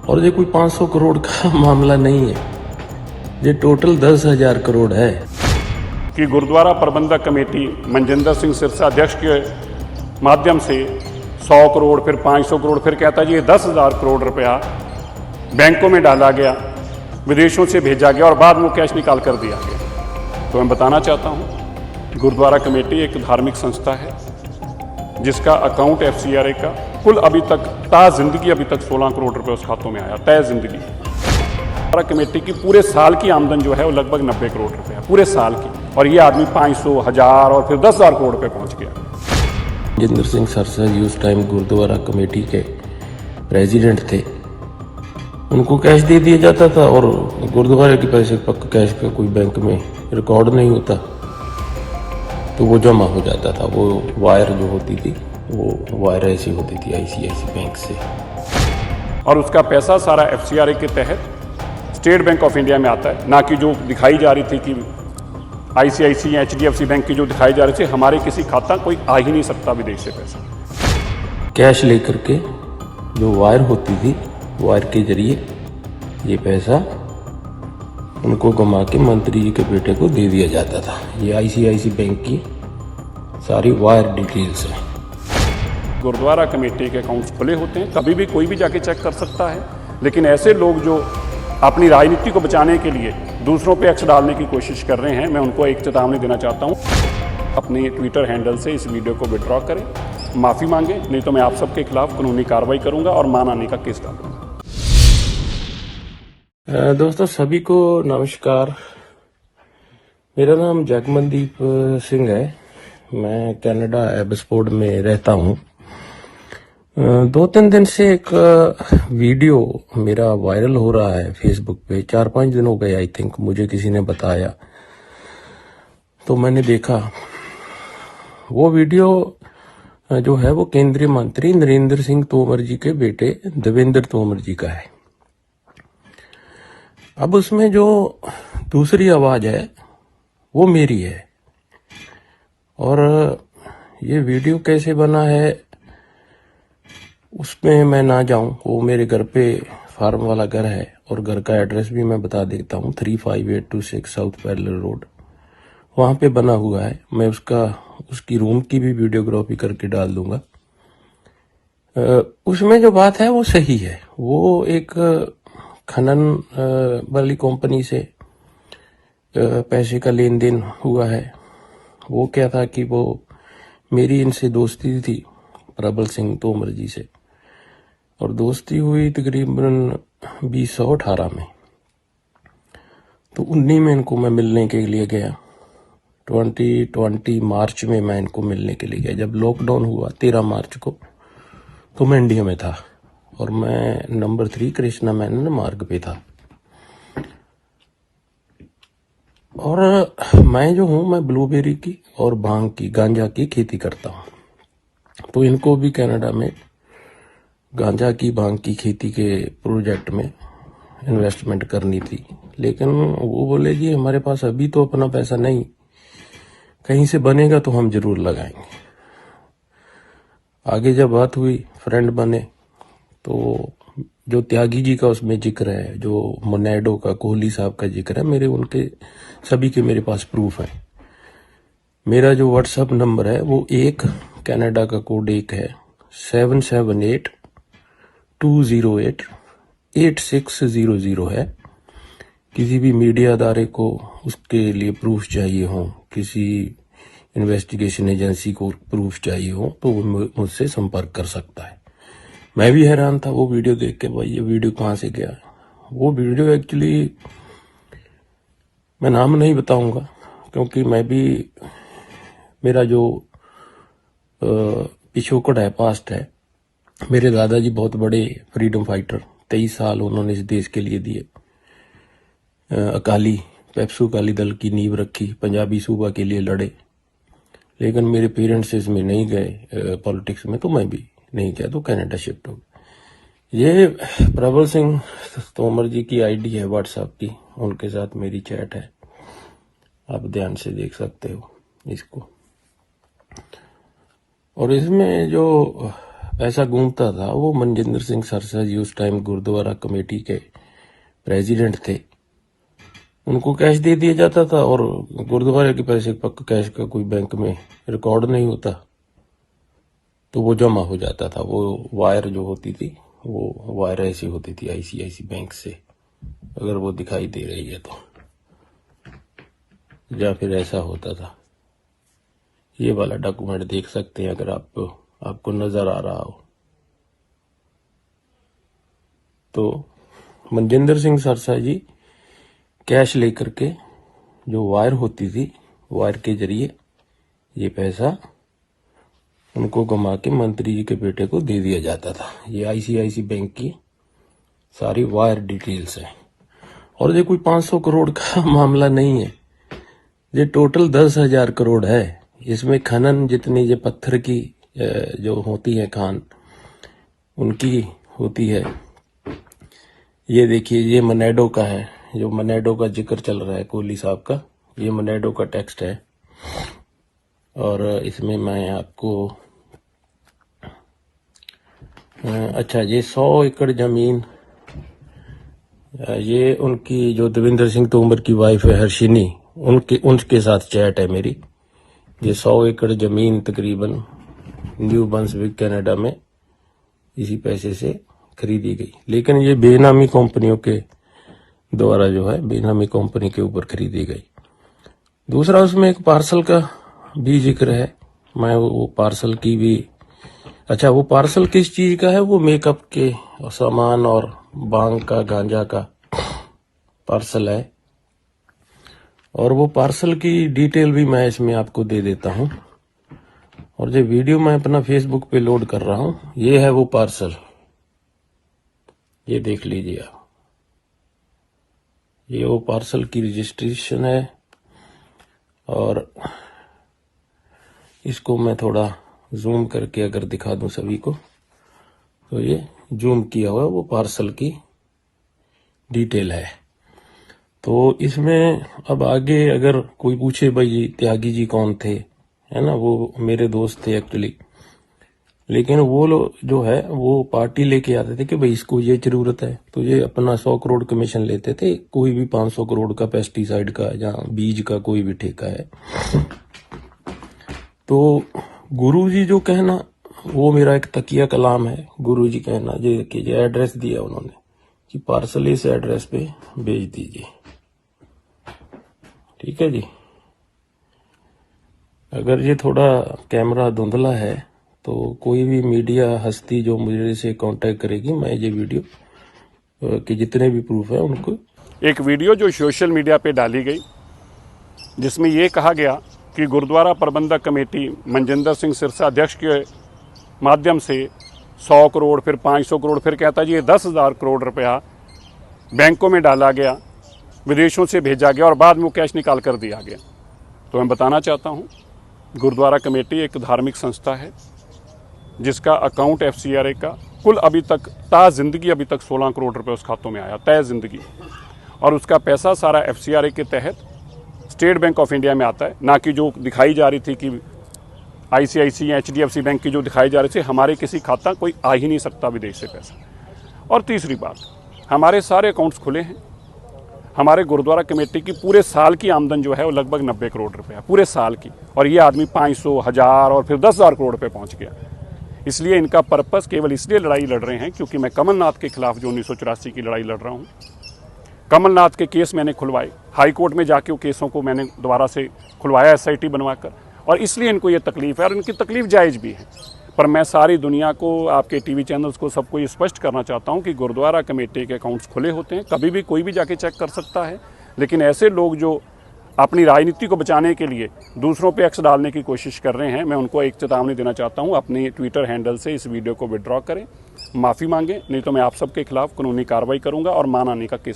और ये कोई 500 करोड़ का मामला नहीं है, ये टोटल 10,000 करोड़ है। कि गुरुद्वारा प्रबंधक कमेटी मनजिंदर सिंह सिरसा अध्यक्ष के माध्यम से 100 करोड़, फिर 500 करोड़, फिर कहता है जी 10,000 करोड़ रुपया बैंकों में डाला गया, विदेशों से भेजा गया और बाद में कैश निकाल कर दिया गया। तो मैं बताना चाहता हूँ, गुरुद्वारा कमेटी एक धार्मिक संस्था है जिसका अकाउंट FCRA का कुल अभी तक ता जिंदगी अभी तक 16 करोड़ रुपए उस खातों में आया, तय जिंदगी। गुरुद्वारा कमेटी की पूरे साल की आमदन जो है वो लगभग 90 करोड़ रुपए है, पूरे साल की, और ये आदमी 500, 1000 और फिर 10,000 करोड़ रुपए पहुंच गया। मनजिंदर सिंह सरसा जी उस टाइम गुरुद्वारा कमेटी के प्रेसिडेंट थे, उनको कैश दे दिया जाता था और गुरुद्वारे के पैसे पक्का कैश का कोई बैंक में रिकॉर्ड नहीं होता तो वो जमा हो जाता था। वो वायर जो होती थी वो वायर ऐसी होती थी ICICI बैंक से, और उसका पैसा सारा FCRA के तहत स्टेट बैंक ऑफ इंडिया में आता है, ना कि जो दिखाई जा रही थी कि ICICI या HDFC बैंक की जो दिखाई जा रही थी। हमारे किसी खाता कोई आ ही नहीं सकता विदेश से पैसा। कैश लेकर के जो वायर होती थी, वायर के जरिए ये पैसा उनको घुमा के मंत्री जी के बेटे को दे दिया जाता था। ये ICICI बैंक की सारी वायर डिटेल्स है। गुरुद्वारा कमेटी के अकाउंट्स खुले होते हैं, कभी भी कोई भी जाके चेक कर सकता है, लेकिन ऐसे लोग जो अपनी राजनीति को बचाने के लिए दूसरों पे एक्स डालने की कोशिश कर रहे हैं, मैं उनको एक चेतावनी देना चाहता हूँ, अपने ट्विटर हैंडल से इस वीडियो को विड्रॉ करें, माफ़ी मांगें, नहीं तो मैं आप सबके खिलाफ कानूनी कार्रवाई करूंगा और मान आने का केस डालूंगा। दोस्तों सभी को नमस्कार, मेरा नाम जगमनदीप सिंह है, मैं कनाडा एबसफोर्ड में रहता हूँ। 2-3 दिन से एक वीडियो मेरा वायरल हो रहा है फेसबुक पे, 4-5 दिन हो गए आई थिंक, मुझे किसी ने बताया तो मैंने देखा। वो वीडियो जो है वो केंद्रीय मंत्री नरेंद्र सिंह तोमर जी के बेटे देवेंद्र तोमर जी का है। अब उसमें जो दूसरी आवाज है वो मेरी है, और ये वीडियो कैसे बना है उसमें मैं ना जाऊं। वो मेरे घर पे फार्म वाला घर है और घर का एड्रेस भी मैं बता देता हूं, 35826 साउथ पैरेलल रोड, वहां पे बना हुआ है। मैं उसकी रूम की भी वीडियोग्राफी करके डाल दूंगा। उसमें जो बात है वो सही है। वो एक खनन वाली कंपनी से पैसे का लेन देन हुआ है। वो क्या था कि वो मेरी इनसे दोस्ती थी प्रबल सिंह तोमर जी से, और दोस्ती हुई तकरीबन 2018 में। तो 19 में इनको मैं मिलने के लिए गया, 2020 मार्च में मैं इनको मिलने के लिए गया। जब लॉकडाउन हुआ 13 मार्च को, तो मैं इंडिया में था और मैं नंबर 3 कृष्णा मेनन मार्ग पे था। और मैं जो हूँ, मैं ब्लूबेरी की और भांग की, गांजा की खेती करता हूँ। तो इनको भी कनाडा में गांजा की, भांग की खेती के प्रोजेक्ट में इन्वेस्टमेंट करनी थी, लेकिन वो बोले जी हमारे पास अभी तो अपना पैसा नहीं, कहीं से बनेगा तो हम जरूर लगाएंगे। आगे जब बात हुई, फ्रेंड बने, तो जो त्यागी जी का उसमें जिक्र है, जो मोनेडो का कोहली साहब का जिक्र है, मेरे उनके सभी के मेरे पास प्रूफ है। मेरा जो व्हाट्सएप नंबर है वो कनाडा का कोड 1 है, 778-208-8600 है। किसी भी मीडिया अदारे को उसके लिए प्रूफ चाहिए हो, किसी इन्वेस्टिगेशन एजेंसी को प्रूफ चाहिए हो, तो वो मुझसे संपर्क कर सकता है। मैं भी हैरान था वो वीडियो देख के, भाई ये वीडियो कहाँ से गया। वो वीडियो एक्चुअली मैं नाम नहीं बताऊंगा, क्योंकि मेरा जो पिछोकड़ है, पास्ट है। मेरे दादाजी बहुत बड़े फ्रीडम फाइटर, 23 साल उन्होंने इस देश के लिए दिए। पेप्सू अकाली दल की नींव रखी, पंजाबी सूबा के लिए लड़े, लेकिन मेरे पेरेंट्स इसमें नहीं गए पॉलिटिक्स में, तो मैं भी नहीं गया, तो कनाडा शिफ्ट हो गया। ये प्रबल सिंह तोमर जी की आईडी है व्हाट्सएप की, उनके साथ मेरी चैट है, आप ध्यान से देख सकते हो इसको। और इसमें जो पैसा घूमता था, वो मनजिंदर सिंह सरसा जी उस टाइम गुरुद्वारा कमेटी के प्रेसिडेंट थे, उनको कैश दे दिया जाता था और गुरुद्वारे के पैसे पक्का कैश का कोई बैंक में रिकॉर्ड नहीं होता तो वो जमा हो जाता था। वो वायर जो होती थी वो वायर ऐसी होती थी आईसीआईसी बैंक से, अगर वो दिखाई दे रही है तो, या फिर ऐसा होता था। ये वाला डॉक्यूमेंट देख सकते हैं अगर आपको नजर आ रहा हो तो। मनजिंदर सिंह सरसा जी कैश लेकर के जो वायर होती थी, वायर के जरिए ये पैसा उनको घुमा के मंत्री जी के बेटे को दे दिया जाता था। ये आईसीआईसी बैंक की सारी वायर डिटेल्स है। और ये कोई 500 करोड़ का मामला नहीं है, ये टोटल 10,000 करोड़ है। इसमें खनन जितनी ये पत्थर की जो होती है खान उनकी होती है। ये देखिए ये मनेडो का है, जो मनेडो का जिक्र चल रहा है कोहली साहब का, ये मनेडो का टेक्स्ट है। और इसमें मैं आपको अच्छा ये 100 एकड़ जमीन, ये उनकी जो देवेंद्र सिंह तोमर की वाइफ है हर्षिनी, उनके साथ चैट है मेरी। ये 100 एकड़ जमीन तकरीबन न्यू बंसविक कनाडा में इसी पैसे से खरीदी गई, लेकिन ये बेनामी कंपनियों के द्वारा जो है बेनामी कंपनी के ऊपर खरीदी गई। दूसरा उसमें एक पार्सल का भी जिक्र है, मैं वो पार्सल की भी, अच्छा वो पार्सल किस चीज का है, वो मेकअप के सामान और भांग का गांजा का पार्सल है। और वो पार्सल की डिटेल भी मैं इसमें आपको दे देता हूं। और जो वीडियो मैं अपना फेसबुक पे लोड कर रहा हूं, ये है वो पार्सल, ये देख लीजिए आप, ये वो पार्सल की रजिस्ट्रेशन है। और इसको मैं थोड़ा जूम करके अगर दिखा दूं सभी को, तो ये जूम किया हुआ वो पार्सल की डिटेल है। तो इसमें अब आगे अगर कोई पूछे भाई त्यागी जी कौन थे, है ना, वो मेरे दोस्त थे एक्चुअली, लेकिन वो जो है वो पार्टी लेके आते थे कि भाई इसको ये जरूरत है, तो ये अपना 100 करोड़ कमीशन लेते थे। कोई भी 500 करोड़ का पेस्टिसाइड का या बीज का कोई भी ठेका है। तो गुरुजी जो कहना वो मेरा एक तकिया कलाम है। गुरुजी कहना ये एड्रेस दिया उन्होंने कि पार्सल इस एड्रेस पे भेज दीजिए, ठीक है जी। अगर ये थोड़ा कैमरा धुंधला है तो कोई भी मीडिया हस्ती जो मुझे से कांटेक्ट करेगी, मैं ये वीडियो के जितने भी प्रूफ है उनको, एक वीडियो जो सोशल मीडिया पे डाली गई जिसमें ये कहा गया कि गुरुद्वारा प्रबंधक कमेटी मनजिंदर सिंह सिरसा अध्यक्ष के माध्यम से 100 करोड़ फिर 500 करोड़ फिर कहता जी ये 10,000 करोड़ रुपया बैंकों में डाला गया, विदेशों से भेजा गया और बाद में वो कैश निकाल कर दिया गया। तो मैं बताना चाहता हूँ गुरुद्वारा कमेटी एक धार्मिक संस्था है जिसका अकाउंट FCRA का कुल अभी तक ता जिंदगी अभी तक 16 करोड़ रुपए उस खातों में आया तय जिंदगी, और उसका पैसा सारा FCRA के तहत स्टेट बैंक ऑफ इंडिया में आता है, ना कि जो दिखाई जा रही थी कि ICICI या HDFC बैंक की जो दिखाई जा रही थी। हमारे किसी खाता कोई आ ही नहीं सकता विदेश से पैसा। और तीसरी बात, हमारे सारे अकाउंट्स खुले हैं। हमारे गुरुद्वारा कमेटी की पूरे साल की आमदन जो है वो लगभग 90 करोड़ रुपए है पूरे साल की, और ये आदमी 500, 1000 और फिर 10,000 करोड़ रुपए पहुंच गया। इसलिए इनका पर्पस केवल इसलिए लड़ाई लड़ रहे हैं क्योंकि मैं कमलनाथ के खिलाफ जो 1984 की लड़ाई लड़ रहा हूँ, कमलनाथ के केस मैंने खुलवाए, हाई कोर्ट में जाके वो केसों को मैंने दोबारा से खुलवाया SIT बनवाकर, और इसलिए इनको ये तकलीफ है और इनकी तकलीफ जायज़ भी है। पर मैं सारी दुनिया को, आपके टीवी चैनल्स को, सबको ये स्पष्ट करना चाहता हूँ कि गुरुद्वारा कमेटी के अकाउंट्स खुले होते हैं, कभी भी कोई भी जाके चेक कर सकता है। लेकिन ऐसे लोग जो अपनी राजनीति को बचाने के लिए दूसरों पे एक्स डालने की कोशिश कर रहे हैं, मैं उनको एक चेतावनी देना चाहता हूँ, अपनी ट्विटर हैंडल से इस वीडियो को विड्रॉ करें, माफ़ी मांगें, नहीं तो मैं आप सबके खिलाफ कानूनी कार्रवाई करूँगा और मानहानि का केस